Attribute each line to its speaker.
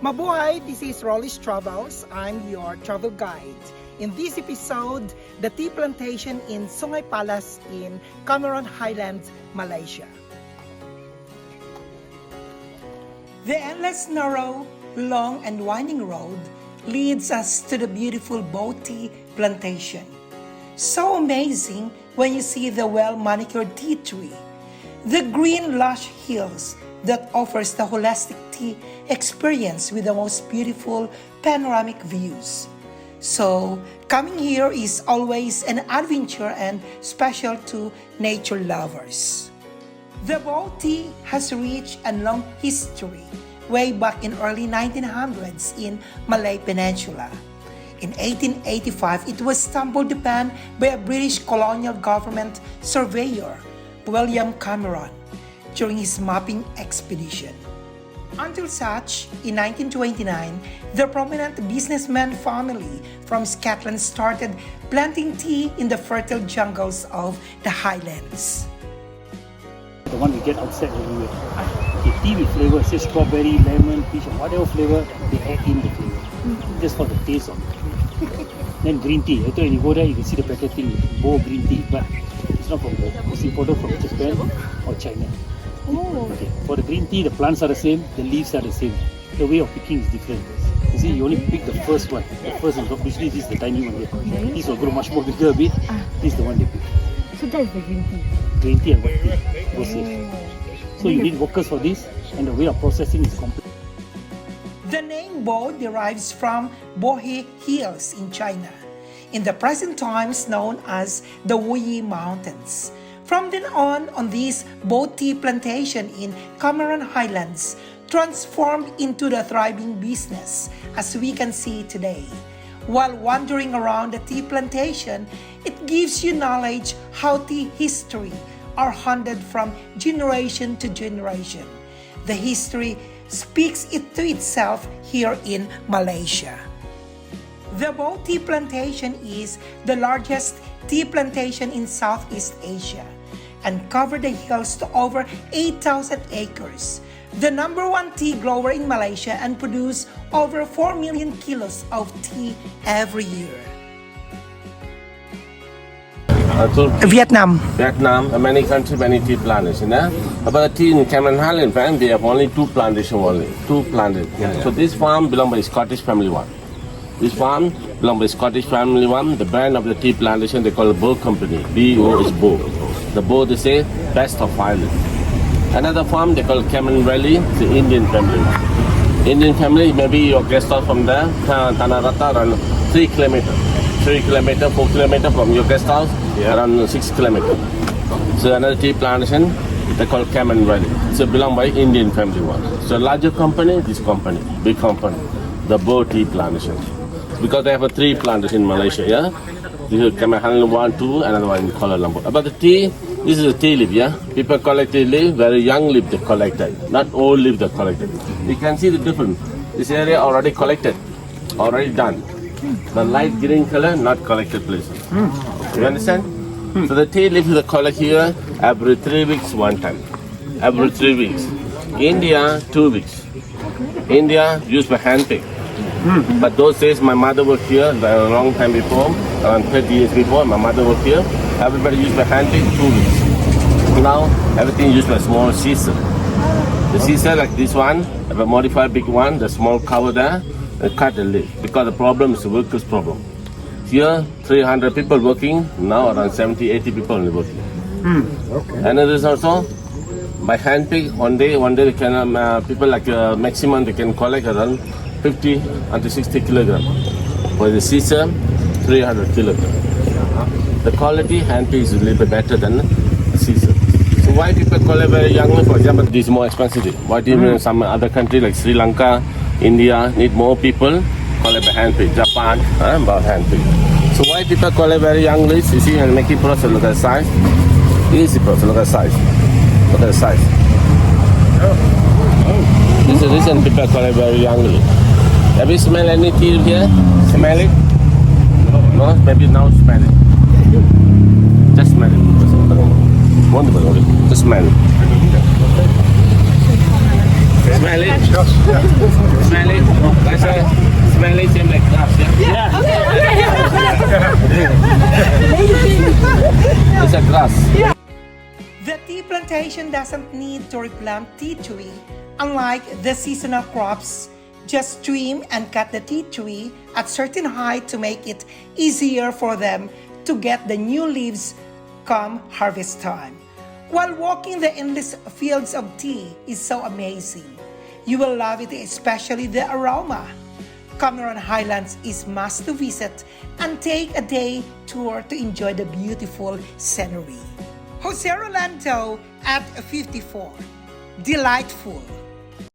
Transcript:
Speaker 1: Mabuhay, this is Rolly's Travels. I'm your travel guide. In this episode, the tea plantation in Sungai Palas in Cameron Highlands, Malaysia. The endless narrow, long and winding road leads us to the beautiful tea plantation. So amazing when you see the well-manicured tea tree, the green lush hills that offers the holistic tea experience with the most beautiful panoramic views. So, coming here is always an adventure and special to nature lovers. The tea has a rich and long history way back in early 1900s in Malay Peninsula. In 1885, it was stumbled upon by a British colonial government surveyor, William Cameron, during his mapping expedition. Until such, in 1929, the prominent businessman family from Scotland started planting tea in the fertile jungles of the Highlands.
Speaker 2: The one we get outside everywhere. Okay, tea with flavor, say strawberry, lemon, peach, whatever flavor, they add in the flavor. Just for the taste of it. Then green tea. Later when you go there, you can see the packaging, Bo green tea, but it's not from there. It's imported from Japan or China.
Speaker 3: Oh.
Speaker 2: Okay. For the green tea, the plants are the same, the leaves are the same. The way of picking is different. You see, you only pick the first one. The first one, usually this is the tiny one here.
Speaker 3: Okay.
Speaker 2: This will grow much more bigger a bit. This is the one they pick.
Speaker 3: So that is the green tea.
Speaker 2: Green tea and white tea, both same. So you need workers for this, and the way of processing is complex.
Speaker 1: The name Bo derives from Bohe Hills in China, in the present times known as the Wuyi Mountains. From then on this tea plantation in Cameron Highlands transformed into the thriving business as we can see today. While wandering around the tea plantation, it gives you knowledge how tea history are handed from generation to generation. The history speaks it to itself here in Malaysia. The tea plantation is the largest tea plantation in Southeast Asia and cover the hills to over 8,000 acres. The number one tea grower in Malaysia and produce over 4 million kilos of tea every year. Vietnam.
Speaker 4: Many countries, many tea plantations. About tea in Cameron Highlands, they have only two plantations only. So this farm belongs by Scottish family one. This farm belongs by Scottish family one. The brand of the tea plantation they call the Bo Company. B-O is Bo. The Bo they say best of Highlands. Another farm they call Cameron Valley, the Indian family one. Indian family, maybe your guest house from there, Tanah Rata around 3 kilometers. 3 kilometers, 4 kilometers from your guest house, around 6 kilometers. So another tea plantation, they call Cameron Valley. So belong by Indian family one. So larger company, this company, big company, the Bo Tea Plantation. Because they have a 3 plantations in Malaysia, yeah? This is Cameron Highlands 1, 2, another one in Kuala Lumpur. About the tea, this is a tea leaf, yeah? People collect tea leaf, very young leaf they collected, not old leaf they collected. You can see the difference. This area already collected, already done. The light green color, not collected place. You understand? So the tea leaf is collect here every 3 weeks one time. Every 3 weeks. India, 2 weeks. India used by hand pick. But those days my mother worked here a long time before, around 30 years before, my mother worked here. Everybody used by hand pick 2 weeks. Now everything used by small scissor. The scissor like this one, have a modified big one, the small cover there, and cut the leaf. Because the problem is the workers' problem. Here 300 people working, now around 70, 80 people only working. And it is also by hand pick, one day they can, people like maximum they can collect around 50 until 60 kilograms. For the scissor, 300 kilograms. The quality hand pick is a little bit better than the scissor. So why people collect very young? For example, this is more expensive. Why even some other country like Sri Lanka, India need more people collect by hand pick. Japan, about hand pick. So why people collect very young leaves? You see, and make it process. Look at the size. Easy process. Look at the size. Look at the size. This is the reason people collect very young leaves. Have you smelled any tea here? Smell it? No? Maybe now smell it. Just smell it. Wonderful. Just smell it. Smell it. Smell it. Smell it, same like grass. Yeah. It's a grass.
Speaker 1: The tea plantation doesn't need to replant tea tree. Unlike the seasonal crops, just trim and cut the tea tree at certain height to make it easier for them to get the new leaves come harvest time. While walking the endless fields of tea is so amazing. You will love it, especially the aroma. Cameron Highlands is must to visit and take a day tour to enjoy the beautiful scenery. Jose Rolando at 54. Delightful.